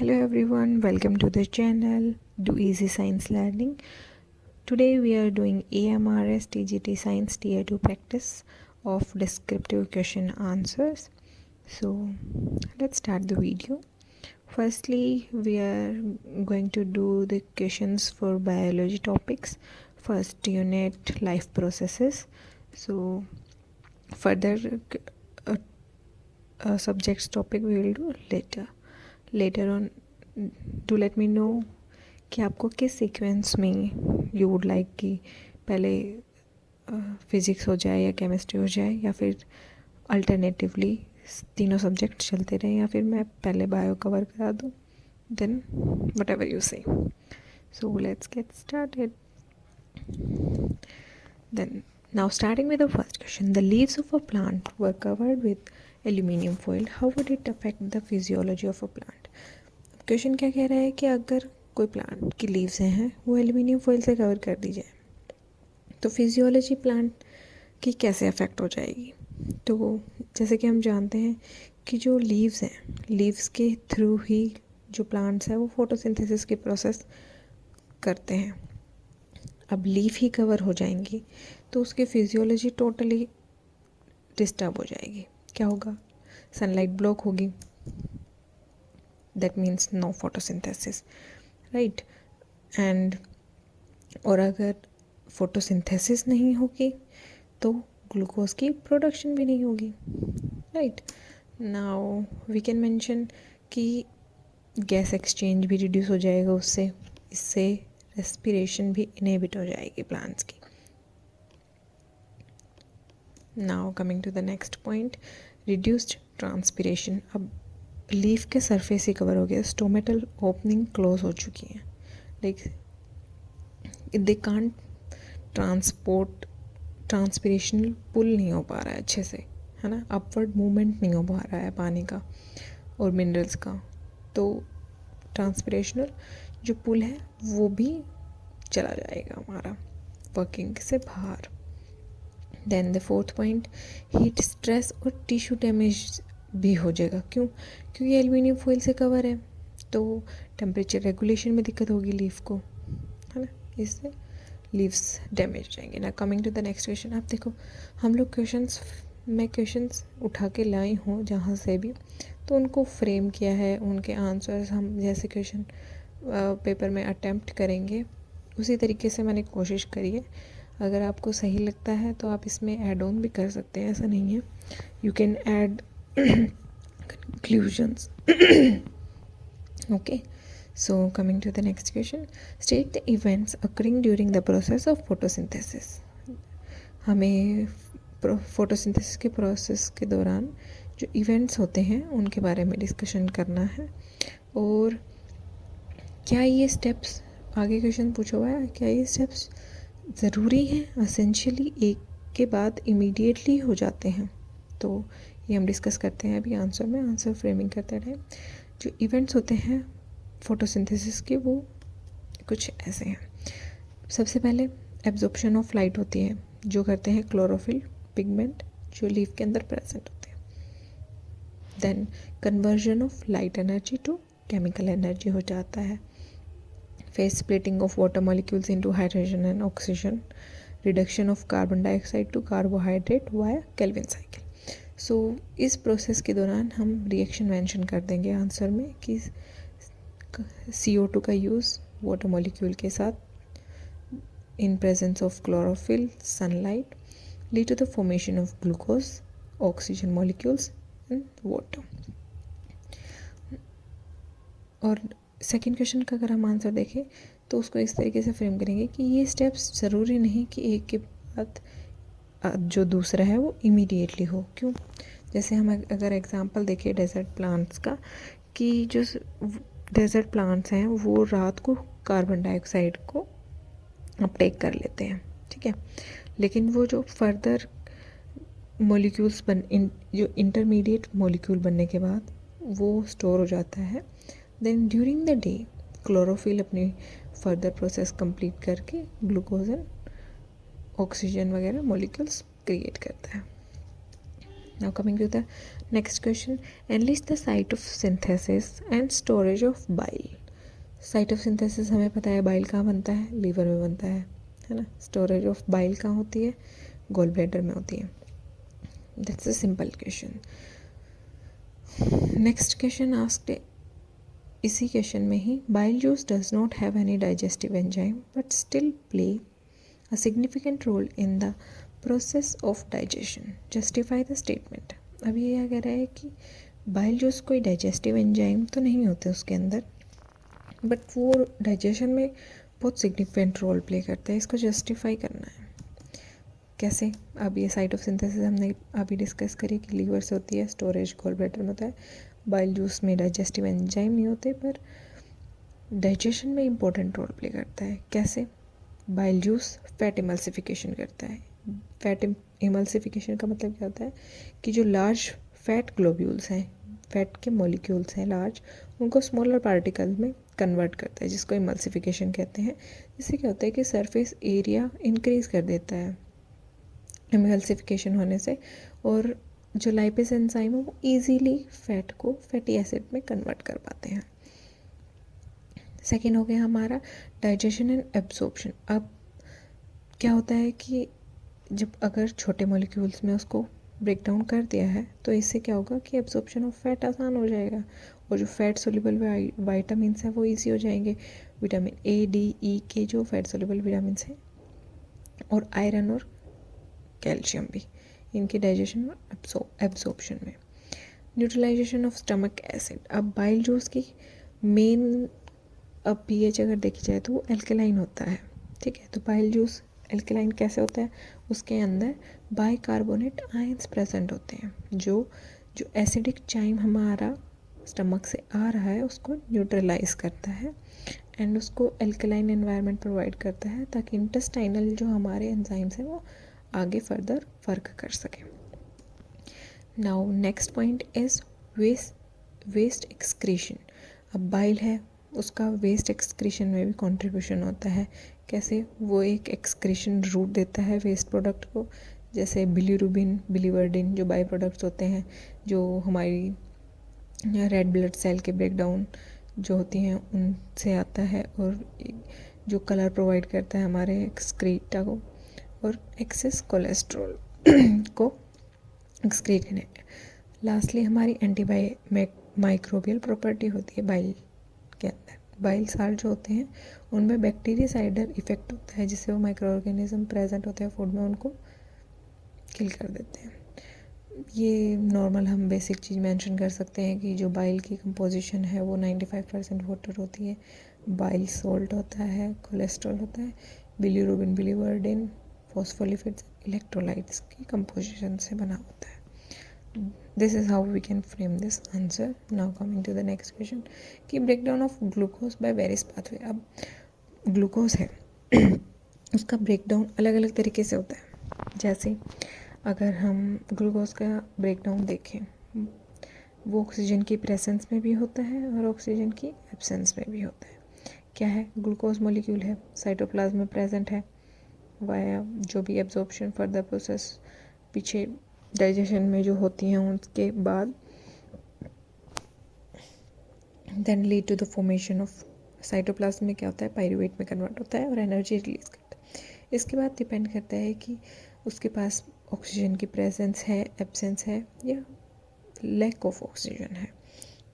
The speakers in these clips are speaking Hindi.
Hello everyone, welcome to the channel Do Easy Science Learning. Today we are doing AMRS TGT Science Tier 2 practice of descriptive question answers. So let's start the video. Firstly, we are going to do the questions for biology topics. First unit, life processes. So further subjects topic we will do later on. Do let me know कि आपको किस सीक्वेंस में यू वुड लाइक कि पहले फिज़िक्स हो जाए या केमिस्ट्री हो जाए, या फिर अल्टरनेटिवली तीनों सब्जेक्ट चलते रहें, या फिर मैं पहले बायो कवर करा दूँ. देन वट एवर यू से. So let's get started. Then now starting with the first question, the leaves of a plant were covered with aluminum foil. How would it affect the physiology of a plant? Question क्या कह रहा है कि अगर कोई प्लांट की लीव्स हैं वो एल्यूमिनियम फॉइल से कवर कर दी जाए तो फिजियोलॉजी प्लांट की कैसे अफेक्ट हो जाएगी. तो जैसे कि हम जानते हैं कि जो लीव्स हैं, लीव्स के थ्रू ही जो प्लांट्स हैं वो फोटोसिंथेसिस की प्रोसेस करते हैं. अब लीफ ही कवर हो जाएंगी तो उसकी फिजियोलॉजी टोटली डिस्टर्ब हो जाएगी. क्या होगा? सनलाइट ब्लॉक होगी. That means no photosynthesis, right. And और अगर फोटोसिंथेसिस नहीं होगी तो ग्लूकोज की प्रोडक्शन भी नहीं होगी, right. Now we can mention कि गैस एक्सचेंज भी रिड्यूस हो जाएगा उससे. इससे रेस्पिरेशन भी इनहिबिट हो जाएगी प्लांट्स की. Now coming to the next point, reduced transpiration. अब लीफ के सरफेस ही कवर हो गया, स्टोमेटल ओपनिंग क्लोज हो चुकी है. Like they can't transport, transpiration pull नहीं हो पा रहा है अच्छे से, है ना. अपवर्ड मूवमेंट नहीं हो पा रहा है पानी का और मिनरल्स का. तो ट्रांसपिरेशनल जो पुल है वो भी चला जाएगा हमारा वर्किंग से बाहर. Then the fourth point, heat stress और टिश्यू डैमेज भी हो जाएगा. क्यों? क्योंकि एल्यूमिनियम फॉइल से कवर है तो टेम्परेचर रेगुलेशन में दिक्कत होगी लीफ को, है ना. इससे लीव्स डैमेज हो जाएंगे. Now coming to the next question. आप देखो हम लोग क्वेश्चंस उठा के लाई हूँ जहाँ से भी, तो उनको फ्रेम किया है, उनके आंसर्स हम जैसे क्वेश्चन पेपर में अटैम्प्ट करेंगे उसी तरीके से मैंने कोशिश करी है. अगर आपको सही लगता है तो आप इसमें ऐड ऑन भी कर सकते हैं, ऐसा नहीं है. You can add conclusions. Okay, so coming to the next question, state the events occurring during the process of photosynthesis. हमें फोटोसिंथेसिस के प्रोसेस के दौरान जो इवेंट्स होते हैं उनके बारे में डिस्कशन करना है. और क्या ये स्टेप्स, आगे क्वेश्चन पूछा हुआ है, क्या ये स्टेप्स ज़रूरी हैं, असेंशियली एक के बाद इमीडिएटली हो जाते हैं. तो ये हम डिस्कस करते हैं अभी आंसर में. आंसर फ्रेमिंग करते रहे. जो इवेंट्स होते हैं फोटोसिंथेसिस के वो कुछ ऐसे हैं. सबसे पहले एब्जॉर्प्शन ऑफ लाइट होती है, जो करते हैं क्लोरोफिल पिगमेंट जो लीफ के अंदर प्रेजेंट होते हैं. Then conversion of light energy to chemical energy हो जाता है. Phase splitting of water molecules into hydrogen and oxygen. Reduction of carbon dioxide to carbohydrate via Calvin cycle. So इस प्रोसेस के दौरान हम रिएक्शन मेंशन कर देंगे आंसर में कि CO2 का यूज़ वाटर मॉलिक्यूल के साथ in presence of chlorophyll sunlight lead to the formation of glucose oxygen molecules in water. और सेकेंड क्वेश्चन का अगर हम आंसर देखें तो उसको इस तरीके से फ्रेम करेंगे कि ये स्टेप्स ज़रूरी नहीं कि एक के बाद जो दूसरा है वो इमीडिएटली हो. क्यों? जैसे हम अगर एग्जांपल देखें डेजर्ट प्लांट्स का, कि जो डेजर्ट प्लांट्स हैं वो रात को कार्बन डाइऑक्साइड को अपटेक कर लेते हैं, ठीक है. लेकिन वो जो फर्दर मॉलिक्यूल्स जो इंटरमीडिएट मॉलिक्यूल बनने के बाद वो स्टोर हो जाता है. Then during the day chlorophyll अपनी फर्दर प्रोसेस कंप्लीट करके ग्लूकोज एंड ऑक्सीजन वगैरह मॉलिक्यूल्स क्रिएट करता है. Now coming to the next question, enlist the site of synthesis and storage of bile. Site of synthesis हमें पता है बाइल कहाँ बनता है, लीवर में बनता है ना. स्टोरेज ऑफ बाइल कहाँ होती है, गोल ब्लैडर में होती है. That's a simple question. Next question asked इसी क्वेश्चन में ही, bile juice does not have any digestive enzyme but still play a significant role in the process of digestion. Justify the statement. अब ये क्या कह रहा है कि बाइल जूस कोई डाइजेस्टिव एंजाइम तो नहीं होते उसके अंदर, बट वो डाइजेशन में बहुत सिग्निफिकेंट रोल प्ले करते हैं. इसको जस्टिफाई करना है. कैसे? अब ये साइट ऑफ सिंथेसिस हमने अभी डिस्कस करी कि लीवर से होती है, स्टोरेज गोल ब्लैडर में होता है. बाइल जूस में डाइजेस्टिव एंजाइम नहीं होते पर डाइजेशन में इम्पोर्टेंट रोल प्ले करता है. कैसे? बाइल जूस फैट इमल्सिफिकेशन करता है. फैट इमल्सिफिकेशन का मतलब क्या होता है कि जो लार्ज फैट ग्लोब्यूल्स हैं, फैट के मॉलिक्यूल्स हैं लार्ज, उनको स्मॉलर पार्टिकल में कन्वर्ट करता है, जिसको इमल्सिफिकेशन कहते हैं. इससे क्या होता है कि सरफेस एरिया इंक्रीज़ कर देता है इमल्सिफिकेशन होने से, और जो लाइपेज एंजाइम है वो इजीली फैट को फैटी एसिड में कन्वर्ट कर पाते हैं. सेकेंड हो गया हमारा डाइजेशन एंड एब्जॉर्प्शन. अब क्या होता है कि जब अगर छोटे मॉलिक्यूल्स में उसको ब्रेक डाउन कर दिया है तो इससे क्या होगा कि एब्जॉर्प्शन ऑफ फैट आसान हो जाएगा, और जो फैट सोल्यूबल वाइटामिन्स हैं वो ईजी हो जाएंगे. विटामिन ए, डी, ई के जो फैट सोल्यूबल विटामिन्स हैं, और आयरन और कैल्शियम भी, इनकी डाइजेशन में एब्जॉर्प्शन में. Neutralisation of stomach acid. अब बाइल जूस की मेन अब पीएच अगर देखी जाए तो वो एल्कलाइन होता है. ठीक है, तो बाइल जूस एल्कलाइन कैसे होता है, उसके अंदर बाइकार्बोनेट आयंस प्रेजेंट होते हैं, जो एसिडिक चाइम हमारा स्टमक से आ रहा है उसको न्यूट्रलाइज करता है एंड उसको एल्कलाइन एनवायरनमेंट प्रोवाइड करता है, ताकि इंटेस्टाइनल जो हमारे एंजाइम्स हैं वो आगे फर्दर वर्क कर सकें. Now next point is waste excretion. अब बाइल है, उसका वेस्ट एक्सक्रीशन में भी कंट्रीब्यूशन होता है. कैसे? वो एक एक्सक्रीशन रूट देता है वेस्ट प्रोडक्ट को, जैसे बिलीरुबिन, बिलीवर्डिन जो बाई प्रोडक्ट्स होते हैं, जो हमारी रेड ब्लड सेल के ब्रेकडाउन जो होती हैं उनसे आता है, और जो कलर प्रोवाइड करता है हमारे एक्सक्रीटा को, और एक्सेस कोलेस्ट्रॉल को एक्सक्रीट करने. लास्टली हमारी माइक्रोबियल प्रॉपर्टी होती है बाइल के अंदर. बाइल साल्ट जो होते हैं उनमें बैक्टीरियासाइडर इफेक्ट होता है, जिससे वो माइक्रो ऑर्गेनिज्म प्रेजेंट होते हैं फूड में, उनको किल कर देते हैं. ये नॉर्मल हम बेसिक चीज़ मेंशन कर सकते हैं कि जो बाइल की कंपोजिशन है वो 95% वाटर होती है. बाइल सॉल्ट होता है, कोलेस्ट्रॉल होता है, बिलीरुबिन, बिलीवर्डिन, फॉस्फोलिपिड्स, इलेक्ट्रोलाइट्स की कंपोजिशन से बना होता है. This is how we can frame this answer. Now coming to the next question कि breakdown of glucose by various pathway. अब ग्लूकोज है उसका ब्रेकडाउन अलग अलग तरीके से होता है. जैसे अगर हम ग्लूकोज का ब्रेकडाउन देखें, वो ऑक्सीजन की प्रेजेंस में भी होता है और ऑक्सीजन की एब्सेंस में भी होता है. क्या है? ग्लूकोज मॉलिक्यूल है, साइटोप्लाज्म में प्रेजेंट है, वाया जो भी एब्जॉर्प्शन फर्दर प्रोसेस पीछे डाइजेशन में जो होती हैं उसके बाद then lead to the formation of cytoplasm में क्या होता है, पायरूवेट में कन्वर्ट होता है और एनर्जी रिलीज करता है. इसके बाद डिपेंड करता है कि उसके पास ऑक्सीजन की प्रेजेंस है, एब्सेंस है, या लैक ऑफ ऑक्सीजन है.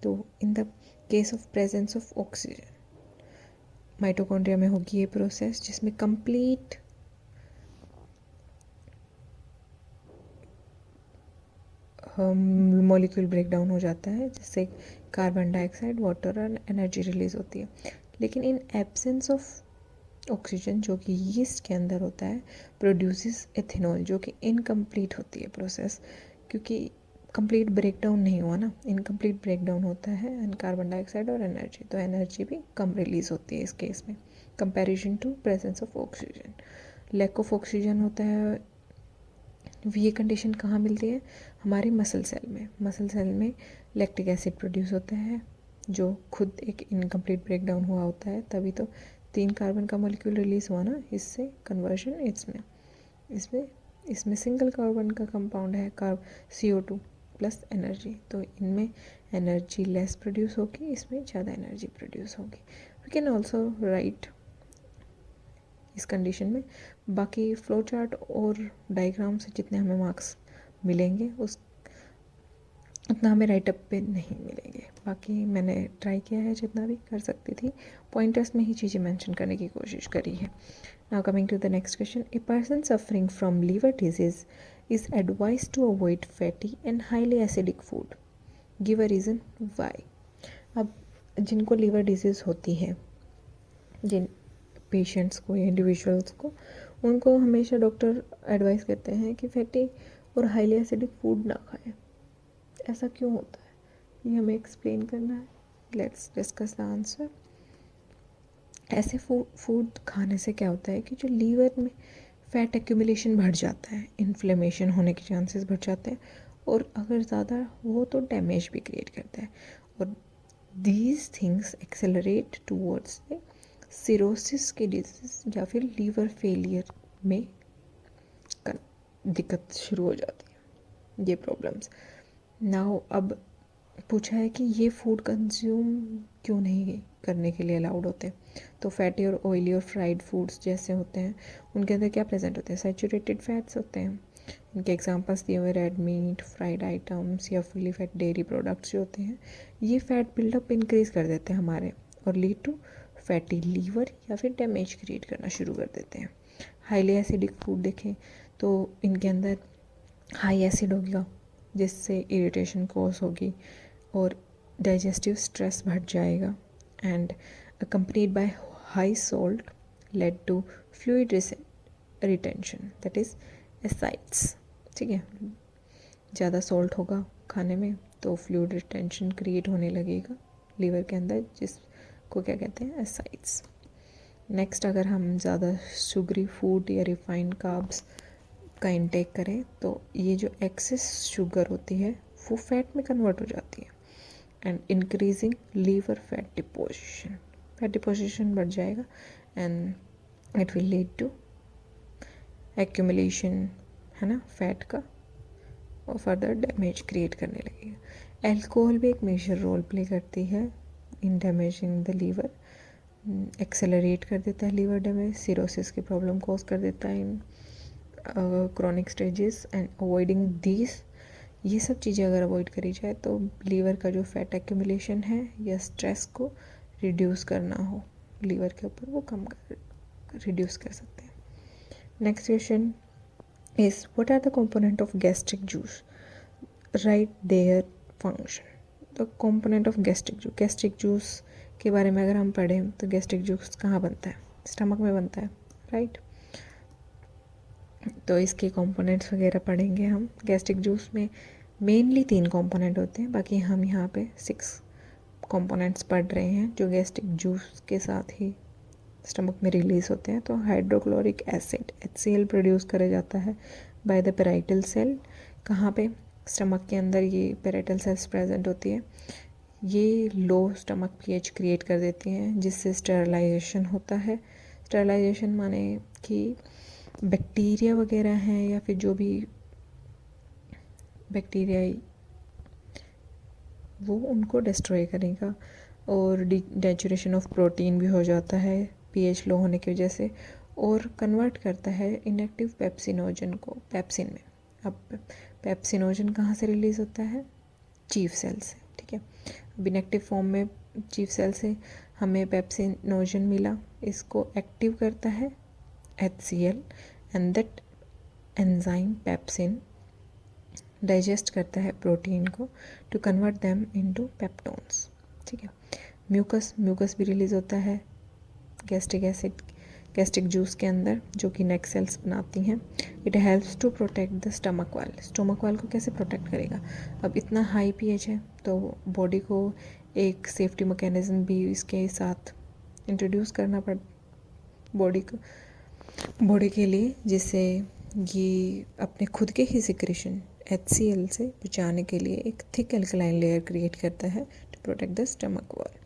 तो in the case of presence of oxygen mitochondria में होगी ये प्रोसेस, जिसमें कंप्लीट मॉलिक्यूल ब्रेकडाउन हो जाता है, जिससे कार्बन डाइऑक्साइड, वाटर और एनर्जी रिलीज होती है. लेकिन इन एब्सेंस ऑफ ऑक्सीजन जो कि यीस्ट के अंदर होता है, प्रोड्यूसेस एथेनॉल, जो कि इनकम्प्लीट होती है प्रोसेस, क्योंकि कंप्लीट ब्रेकडाउन नहीं हुआ ना, इनकम्प्लीट ब्रेकडाउन होता है एंड कार्बन डाइऑक्साइड और एनर्जी, तो एनर्जी भी कम रिलीज होती है इस केस में comparison to presence of oxygen. Lack of oxygen होता है, ये कंडीशन कहाँ मिलती है? हमारे मसल सेल में. मसल सेल में लैक्टिक एसिड प्रोड्यूस होता है, जो खुद एक इनकम्प्लीट ब्रेकडाउन हुआ होता है, तभी तो 3 कार्बन का मॉलिक्यूल रिलीज हुआ ना, इससे कन्वर्जन इसमें इसमें सिंगल कार्बन का कंपाउंड है CO2 प्लस एनर्जी, तो इनमें एनर्जी लेस प्रोड्यूस होगी, इसमें ज़्यादा एनर्जी प्रोड्यूस होगी। वी कैन ऑल्सो राइट इस कंडीशन में। बाकी फ्लो चार्ट और डायग्राम से जितने हमें मार्क्स मिलेंगे उस उतना हमें राइटअप पे नहीं मिलेंगे। बाकी मैंने ट्राई किया है जितना भी कर सकती थी, पॉइंटर्स में ही चीज़ें मेंशन करने की कोशिश करी है। Now coming to the next question, a person suffering from liver disease is advise to avoid fatty and highly acidic food, give a reason why. अब जिनको लीवर डिजीज़ होती है, जिन पेशेंट्स को या इंडिविजुअल्स को, उनको हमेशा डॉक्टर एडवाइस करते हैं कि फैटी और हाईली एसिडिक फूड ना खाएं। ऐसा क्यों होता है ये हमें एक्सप्लेन करना है। Let's discuss the answer. ऐसे फूड खाने से क्या होता है कि जो लीवर में फैट एक्यूमुलेशन बढ़ जाता है, इन्फ्लेमेशन होने के चांसेस बढ़ जाते हैं, और अगर ज़्यादा हो तो डैमेज भी क्रिएट करता है, और these things accelerate towards the cirrhosis की डिजीज या फिर लीवर फेलियर में दिक्कत शुरू हो जाती है, ये प्रॉब्लम्स। नाउ अब पूछा है कि ये फूड कंज्यूम क्यों नहीं करने के लिए अलाउड होते। तो फैटी और ऑयली और फ्राइड फूड्स जैसे होते हैं, उनके अंदर क्या प्रेजेंट होते हैं, सैचुरेटेड फैट्स होते हैं। इनके एग्जांपल्स दिए हुए रेड मीट, फ्राइड आइटम्स या फुली फैट डेयरी प्रोडक्ट्स जो होते हैं, ये फैट बिल्डअप इंक्रीज कर देते हैं हमारे, और लीड टू फैटी लीवर या फिर डैमेज क्रिएट करना शुरू कर देते हैं। हाईली एसिडिक फूड देखें तो इनके अंदर हाई एसिड होगा, जिससे इरिटेशन कॉज होगी और डाइजेस्टिव स्ट्रेस बढ़ जाएगा, and accompanied by high salt led to fluid retention, that is एसाइड्स। ठीक है, ज़्यादा सॉल्ट होगा खाने में तो फ्लूइड रिटेंशन क्रिएट होने लगेगा लीवर के अंदर, जिसको क्या कहते हैं, एसाइड्स। नेक्स्ट, अगर हम ज़्यादा शुगरी फूड या रिफाइंड कार्ब्स का इंटेक करें तो ये जो एक्सेस शुगर होती है वो फैट में कन्वर्ट हो जाती है, and increasing liver fat deposition बढ़ जाएगा, and it will lead to accumulation, है ना, फैट का, और फर्दर डैमेज क्रिएट करने लगेगा। एल्कोहल भी एक मेजर रोल प्ले करती है इन डैमेजिंग द लीवर, एक्सेलरेट कर देता है लीवर डैमेज, सिरोसिस की प्रॉब्लम कॉज कर देता है इन chronic stages, and avoiding these, ये सब चीज़ें अगर अवॉइड करी जाए तो लीवर का जो फैट एक्यूमुलेशन है या स्ट्रेस को रिड्यूस करना हो लीवर के ऊपर, वो कम रिड्यूस कर सकते हैं। Next question is what are the component of gastric juice, write their function. The component of gastric juice के बारे में अगर हम पढ़ें तो गैस्ट्रिक जूस कहाँ बनता है, स्टमक में बनता है, राइट। तो इसके कंपोनेंट्स वगैरह पढ़ेंगे हम। गैस्ट्रिक जूस में मेनली 3 कंपोनेंट होते हैं, बाकी हम यहाँ पे 6 कंपोनेंट्स पढ़ रहे हैं जो गैस्ट्रिक जूस के साथ ही स्टमक में रिलीज होते हैं। तो हाइड्रोक्लोरिक एसिड HCl प्रोड्यूस करा जाता है बाय द पेराइटल सेल। कहाँ पे, स्टमक के अंदर ये पेराइटल सेल्स प्रेजेंट होती है। ये लो स्टमक pH क्रिएट कर देती हैं, जिससे स्टेरलाइजेशन होता है। स्टेरलाइजेशन माने कि बैक्टीरिया वगैरह हैं या फिर जो भी बैक्टीरिया वो उनको डिस्ट्रॉय करेगा, और डिनेचुरेशन ऑफ प्रोटीन भी हो जाता है pH लो होने की वजह से, और कन्वर्ट करता है इनएक्टिव पेप्सिनोजन को पेप्सिन में। अब पेप्सिनोजन कहाँ से रिलीज़ होता है, चीफ सेल से, ठीक है। अब इनएक्टिव फॉर्म में चीफ सेल से हमें पेप्सिनोजन मिला, इसको एक्टिव करता है HCl, and that enzyme pepsin digest करता है प्रोटीन को to convert them into peptones, ठीक है। म्यूकस भी रिलीज़ होता है गैस्ट्रिक जूस के अंदर, जो कि नेक सेल्स बनाती हैं। It helps to protect the stomach wall को कैसे प्रोटेक्ट करेगा, अब इतना हाई pH है तो बॉडी को एक सेफ्टी मैकेनिज्म भी इसके साथ इंट्रोड्यूस करना पड़ बॉडी के लिए, जिससे ये अपने खुद के ही सिक्रेशन HCl से बचाने के लिए एक थिक एल्कलाइन लेयर क्रिएट करता है to protect the stomach wall.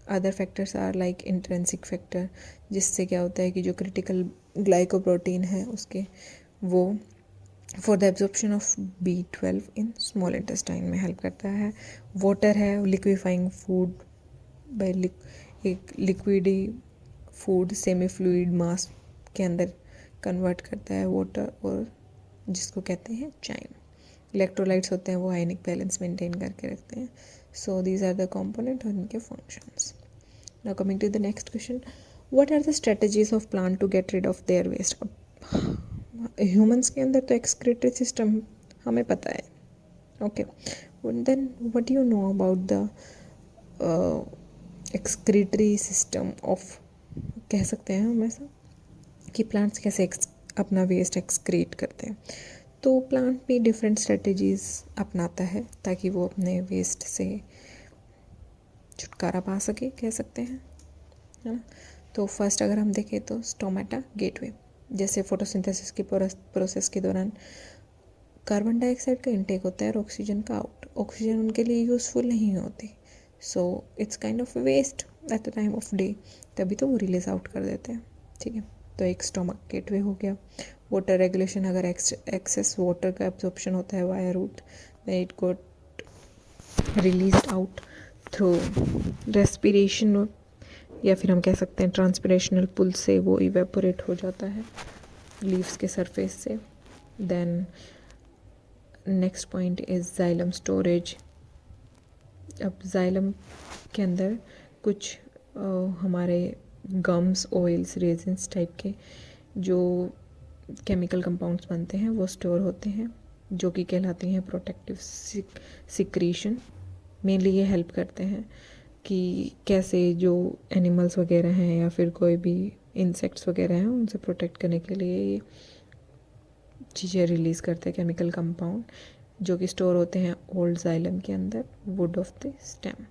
Other factors are like intrinsic factor, जिससे क्या होता है कि जो क्रिटिकल ग्लाइकोप्रोटीन है उसके वो for the absorption of B12 in small intestine में हेल्प करता है। वाटर है, लिक्विफाइंग फूड बाय एक लिक्विडी फूड सेमी फ्लूइड मास के अंदर कन्वर्ट करता है वाटर, और जिसको कहते हैं चाइम। इलेक्ट्रोलाइट्स होते हैं वो आयनिक बैलेंस मेंटेन करके रखते हैं। So these are the component और इनके functions. Now coming to the next question, what are the strategies of plant to get rid of their waste. Humans के अंदर तो एक्सक्रीटरी सिस्टम हमें पता है, okay, then what you know about the excretory system of, कह सकते हैं हम ऐसा कि प्लांट्स कैसे अपना वेस्ट एक्सक्रीट करते हैं। तो प्लांट भी डिफरेंट स्ट्रेटजीज अपनाता है ताकि वो अपने वेस्ट से छुटकारा पा सके, कह सकते हैं, है ना। तो फर्स्ट अगर हम देखें तो स्टोमेटा गेटवे, जैसे फोटोसिंथेसिस की प्रोसेस के दौरान कार्बन डाइऑक्साइड का इनटेक होता है और ऑक्सीजन का आउट। ऑक्सीजन उनके लिए यूज़फुल नहीं होती, so it's kind of waste at the time of day, तभी तो वो रिलीज आउट कर देते हैं, ठीक है। तो एक स्टोमक गेटवे हो गया। वाटर रेगुलेशन, अगर एक्सेस वाटर का एब्जॉर्प्शन होता है via root, then it got released out through respiration, या फिर हम कह सकते हैं ट्रांसपिरेशनल पुल से वो इवेपोरेट हो जाता है लीव्स के सरफेस से। Then next point is xylem storage. अब जाइलम के अंदर कुछ हमारे गम्स, ऑयल्स, रेजिन्स टाइप के जो केमिकल कंपाउंड्स बनते हैं वो स्टोर होते हैं, जो कि कहलाती हैं प्रोटेक्टिव सिक्रीशन। मेनली ये हेल्प करते हैं कि कैसे जो एनिमल्स वगैरह हैं या फिर कोई भी इंसेक्ट्स वगैरह हैं उनसे प्रोटेक्ट करने के लिए ये चीज़ें रिलीज़ करते हैं, केमिकल कंपाउंड जो कि स्टोर होते हैं ओल्ड जाइलम के अंदर, wood of the stem.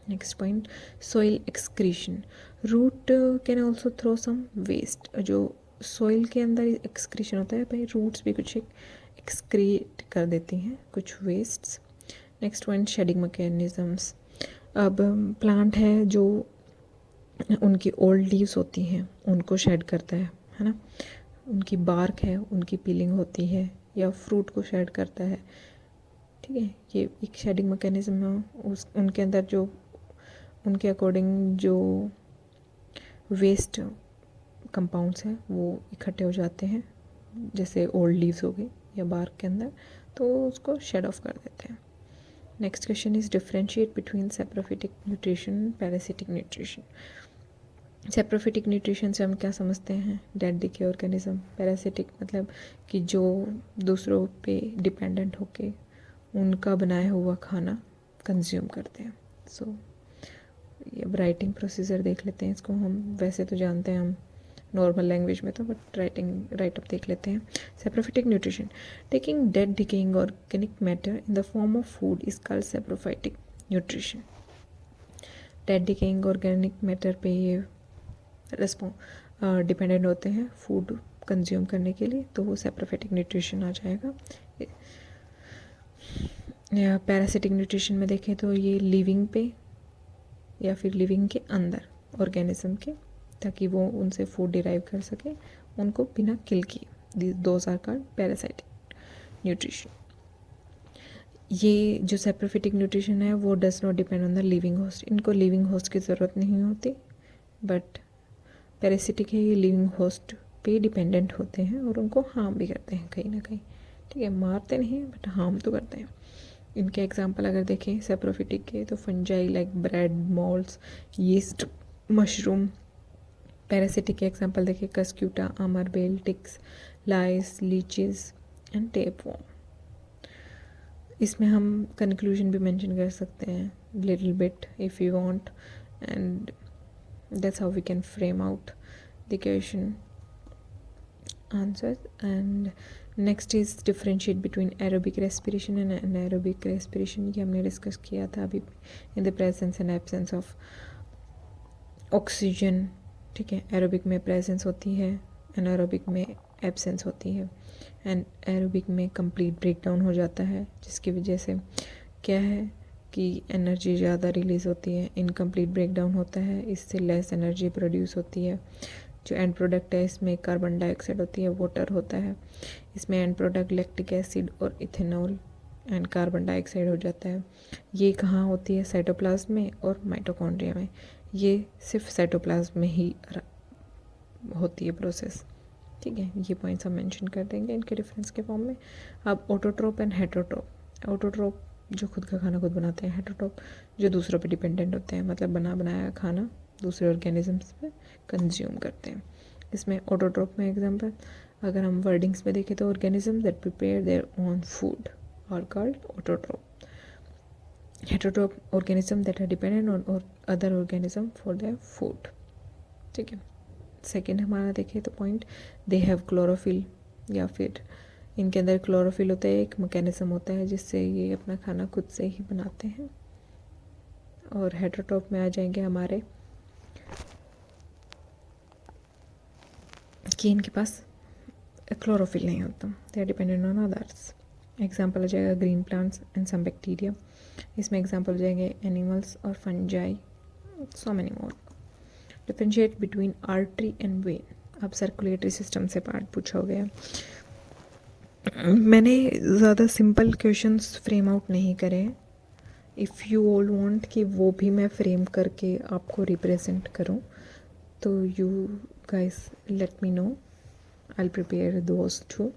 Next point, soil excretion. Root can also throw some waste. जो सॉइल के अंदर एक्सक्रीशन होता है, भाई रूट्स भी कुछ एक्सक्रीट कर देती हैं कुछ wastes. Next point, shedding mechanisms. अब प्लांट है जो उनकी ओल्ड लीव्स होती हैं उनको शेड करता है ना। उनकी बार्क है, उनकी पीलिंग होती है, या फ्रूट को शेड करता है, ठीक है। ये एक शेडिंग मैकेनिज्म है। उस उनके अंदर जो उनके अकॉर्डिंग जो वेस्ट कंपाउंड्स हैं वो इकट्ठे हो जाते हैं, जैसे ओल्ड लीव्स हो गई या बार्क के अंदर, तो उसको शेड ऑफ कर देते हैं। Next question is differentiate between saprophytic nutrition, parasitic nutrition. Saprophytic nutrition से हम क्या समझते हैं, डेड डिके ऑर्गेनिज्म। पैरासिटिक मतलब कि जो दूसरों पे डिपेंडेंट होके उनका बनाया हुआ खाना कंज्यूम करते हैं। सो अब राइटिंग प्रोसीजर देख लेते हैं, इसको हम वैसे तो जानते हैं हम नॉर्मल लैंग्वेज में तो, बट राइटअप देख लेते हैं। Saprophytic nutrition, taking dead decaying organic matter in the form of food is called saprophytic nutrition. Dead decaying organic matter पे ये डिपेंडेंट होते हैं फूड कंज्यूम करने के लिए, तो वो सेप्रोफाइटिक न्यूट्रिशन आ जाएगा। या पैरासिटिक न्यूट्रिशन में देखें तो ये लिविंग पे या फिर लिविंग के अंदर ऑर्गेनिज्म के, ताकि वो उनसे फूड डिराइव कर सके उनको बिना किल किए। Those are called parasitic nutrition. ये जो सेप्रोफिटिक न्यूट्रिशन है वो does not depend on the living host, इनको लिविंग होस्ट की ज़रूरत नहीं होती, बट पैरासिटिक है ये लिविंग होस्ट पे डिपेंडेंट होते हैं और उनको हार्म भी करते हैं कहीं ना कहीं, ठीक है। मारते नहीं बट हार्म तो करते हैं। इनके एग्जांपल अगर देखें सेप्रोफिटिक के, तो fungi like bread, moulds, yeast, mushroom. Parasitic के एग्जांपल देखें कस्क्यूटा, आमरबेल, ticks, lice, leeches and tapeworm. इसमें हम कंक्लूजन भी मेंशन कर सकते हैं little bit if you want, and that's how we can frame out the question answers. And next is differentiate between aerobic respiration and anaerobic respiration। ये हमने डिस्कस किया था अभी, in the presence and absence of oxygen, ठीक है। एरोबिक में प्रेजेंस होती है, एनारोबिक में एब्सेंस होती है। एंड एरोबिक में कंप्लीट ब्रेकडाउन हो जाता है, जिसकी वजह से क्या है कि एनर्जी ज़्यादा रिलीज़ होती है। इनकम्प्लीट ब्रेकडाउन होता है, इससे लेस एनर्जी प्रोड्यूस होती है। जो एंड प्रोडक्ट है इसमें कार्बन डाइऑक्साइड होती है, वाटर होता है, इसमें एंड प्रोडक्ट लैक्टिक एसिड और इथेनॉल एंड कार्बन डाइऑक्साइड हो जाता है। ये कहाँ होती है? साइटोप्लाज्म में और माइटोकॉन्ड्रिया में। ये सिर्फ साइटोप्लाज्म में ही होती है प्रोसेस, ठीक है। ये पॉइंट्स हम मेंशन कर देंगे इनके डिफरेंस के फॉर्म में। अब ऑटोट्रोप एंड हेटरोट्रोप। ऑटोट्रोप जो खुद का खाना खुद बनाते हैं, हेटरोट्रोप जो दूसरों पे डिपेंडेंट होते हैं, मतलब बना बनाया खाना दूसरे ऑर्गेनिजम्स पे कंज्यूम करते हैं। इसमें ऑटोट्रोप में एग्जांपल अगर हम वर्डिंग्स में देखें तो organism that prepare their own food are called autotroph. Heterotroph organism that are dependent on other organism for their food, ठीक है। सेकेंड हमारा देखें तो पॉइंट, दे हैव क्लोरोफिल, या फिर इनके अंदर क्लोरोफिल होता है, एक मैकेनिज्म होता है जिससे ये अपना खाना खुद से ही बनाते हैं। और हेटरोट्रोप में आ जाएंगे हमारे कि इनके पास क्लोरोफिल नहीं होता, they are dependent on others. Example हो जाएगा green plants and some bacteria. इसमें एग्जाम्पल हो जाएंगे एनिमल्स और fungi, so many more. Differentiate between artery and vein. अब सर्कुलेटरी सिस्टम से पार्ट पूछा हो गया। मैंने ज़्यादा सिंपल क्वेश्चंस फ्रेम आउट नहीं करे हैं। इफ़ यू ऑल वांट कि वो भी मैं फ्रेम करके आपको रिप्रेजेंट करूं, तो you guys let me know, I prepare those two.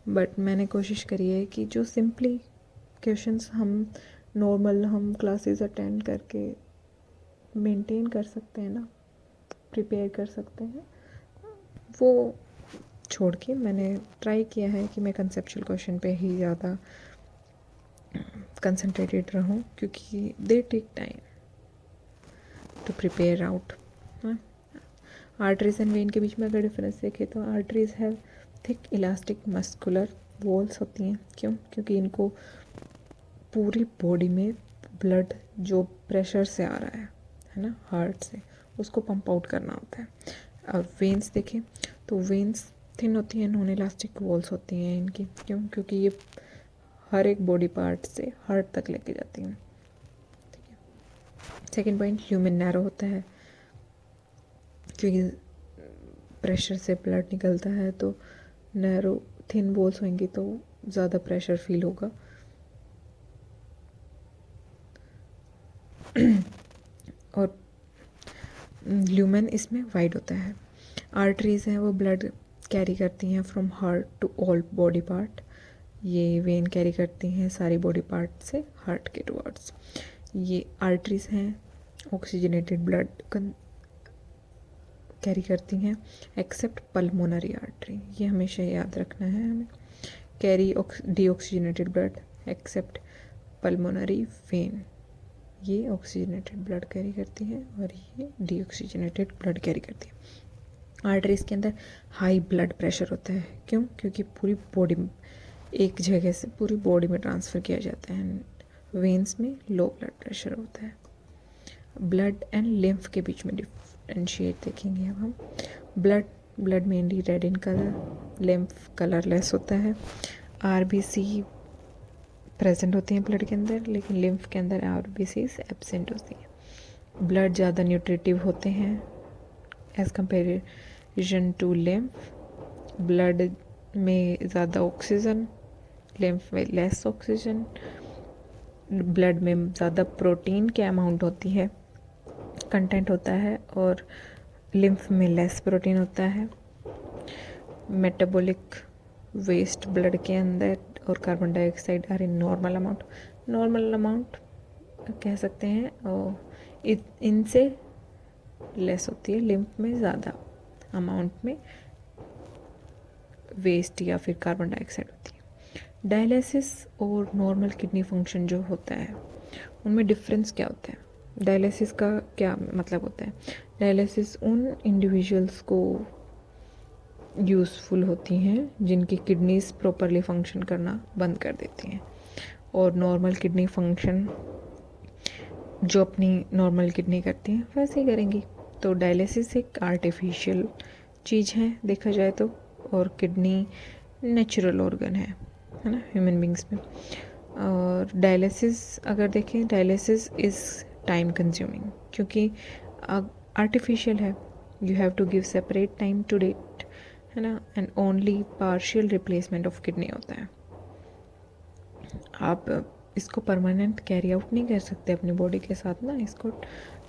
But मैंने कोशिश करी है कि जो सिंपली क्वेश्चंस हम नॉर्मल हम क्लासेस अटेंड करके मेंटेन कर सकते हैं ना, प्रिपेयर कर सकते हैं, वो छोड़ के मैंने ट्राई किया है कि मैं कंसेप्चुअल क्वेश्चन पे ही ज़्यादा कंसंट्रेटेड रहूं, क्योंकि they take time to prepare out. Arteries and vein के बीच में अगर डिफरेंस देखें तो arteries have thick elastic muscular walls होती हैं। क्यों? क्योंकि इनको पूरी बॉडी में ब्लड जो प्रेशर से आ रहा है ना, हार्ट से, उसको पंप आउट करना होता है। और वेन्स देखें तो वेन्स थिन होती हैं, नॉन इलास्टिक वॉल्स होती हैं इनकी। क्यों? क्योंकि ये हर एक बॉडी पार्ट से हार्ट तक लेके जाती हैं, ठीक है। सेकेंड पॉइंट, ह्यूमन नैरो होता है, क्योंकि प्रेशर से ब्लड निकलता है तो नैरो थिन वॉल्स होंगी तो ज़्यादा प्रेशर फील होगा। और ल्यूमेन इसमें वाइड होता है। आर्टरीज हैं वो ब्लड कैरी करती हैं from heart to all body part. ये वेन कैरी करती हैं सारी बॉडी पार्ट से हार्ट के टुवर्ड्स। ये आर्टरीज हैं ऑक्सीजनेटेड ब्लड कैरी करती हैं एक्सेप्ट पल्मोनरी आर्टरी। ये हमेशा याद रखना है हमें, carry deoxygenated blood accept pulmonary vein. ये ऑक्सीजनेटेड ब्लड कैरी करती है और ये डीऑक्सीजनेटेड ब्लड कैरी करती है। आर्टरीज के अंदर हाई ब्लड प्रेशर होता है। क्यों? क्योंकि पूरी बॉडी एक जगह से पूरी बॉडी में ट्रांसफ़र किया जाता है। वेन्स में लो ब्लड प्रेशर होता है। ब्लड एंड लिम्फ के बीच में डिफरेंशिएट देखेंगे अब हम। Blood mainly red in colour, lymph colourless होता है। आरबीसी प्रेजेंट होती हैं ब्लड के अंदर, लेकिन लिम्फ के अंदर आरबीसी एब्सेंट होती हैं। ब्लड ज़्यादा न्यूट्रिटिव होते हैं as comparison to lymph. Blood में ज़्यादा ऑक्सीजन, लिम्फ में लेस ऑक्सीजन। ब्लड में ज़्यादा प्रोटीन के अमाउंट होती है, कंटेंट होता है, और लिम्फ में लेस प्रोटीन होता है। मेटाबॉलिक वेस्ट ब्लड के अंदर और carbon dioxide are in normal amount कह सकते हैं, और इनसे लेस होती है। लिम्फ में ज़्यादा अमाउंट में वेस्ट या फिर कार्बन डाइऑक्साइड होती है। डायलिसिस और नॉर्मल किडनी फंक्शन जो होता है उनमें डिफरेंस क्या होता है? डायलिसिस का क्या मतलब होता है? डायलिसिस उन इंडिविजुअल्स को यूज़फुल होती हैं जिनकी किडनीज प्रॉपरली फंक्शन करना बंद कर देती हैं, और नॉर्मल किडनी फंक्शन जो अपनी नॉर्मल किडनी करती हैं वैसे ही करेंगी। तो डायलिसिस एक आर्टिफिशियल चीज़ है देखा जाए तो, और किडनी नेचुरल ऑर्गन है ना ह्यूमन बींग्स में। और डायलिसिस अगर देखें, डायलिसिस इज़ टाइम कंज्यूमिंग, क्योंकि आर्टिफिशियल है, you have to give separate time to date, है ना, and only partial replacement of kidney होता है। आप इसको परमानेंट कैरी आउट नहीं कर सकते अपनी बॉडी के साथ ना, इसको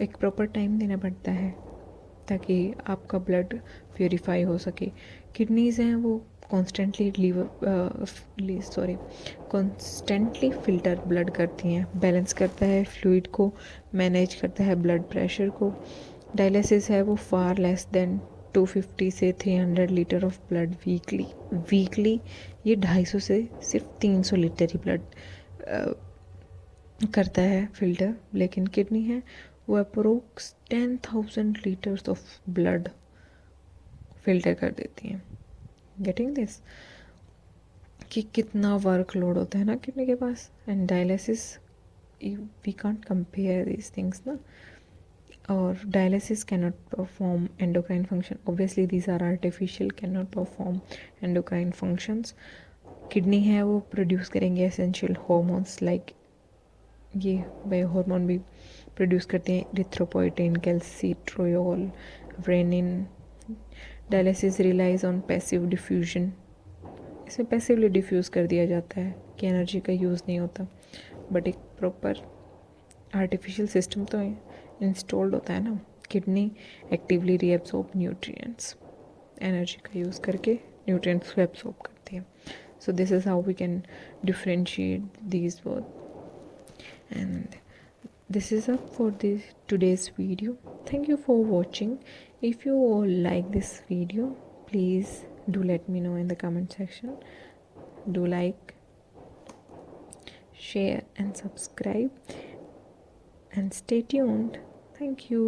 एक प्रॉपर टाइम देना पड़ता है ताकि आपका ब्लड प्योरीफाई हो सके। किडनीज़ हैं वो कॉन्स्टेंटली कॉन्स्टेंटली फ़िल्टर ब्लड करती हैं, बैलेंस करता है फ्लूइड को, मैनेज करता है ब्लड प्रेशर को। डायलिसिस है वो फार लेस देन 250 से 300 लीटर ऑफ ब्लड वीकली ये 250 से सिर्फ 300 लीटर ही ब्लड करता है फ़िल्टर। लेकिन किडनी है वो approx 10,000 litres of blood filter कर देती हैं। गेटिंग दिस कि कितना वर्कलोड होता है ना किडनी के पास। And dialysis we can't compare these things ना। और dialysis cannot perform endocrine function, obviously these are artificial, cannot perform endocrine functions। Kidney है वो प्रोड्यूस करेंगे एसेंशियल हॉर्मोन्स लाइक ये बायो हार्मोन भी प्रोड्यूस करते हैं, erythropoietin, calcitriol, renin. Dialysis relies on passive diffusion, इसे पैसिवली डिफ्यूज़ कर दिया जाता है कि एनर्जी का यूज़ नहीं होता, बट एक प्रॉपर आर्टिफिशियल सिस्टम तो इंस्टॉल्ड होता है ना। Kidney actively reabsorb nutrients, energy का यूज़ करके न्यूट्रिएंट्स को एब्सॉर्ब करती है। So this is how we can differentiate these both. And this is up for this today's video. Thank you for watching. If you all like this video, please do let me know in the comment section. Do like, share and subscribe and stay tuned. Thank you.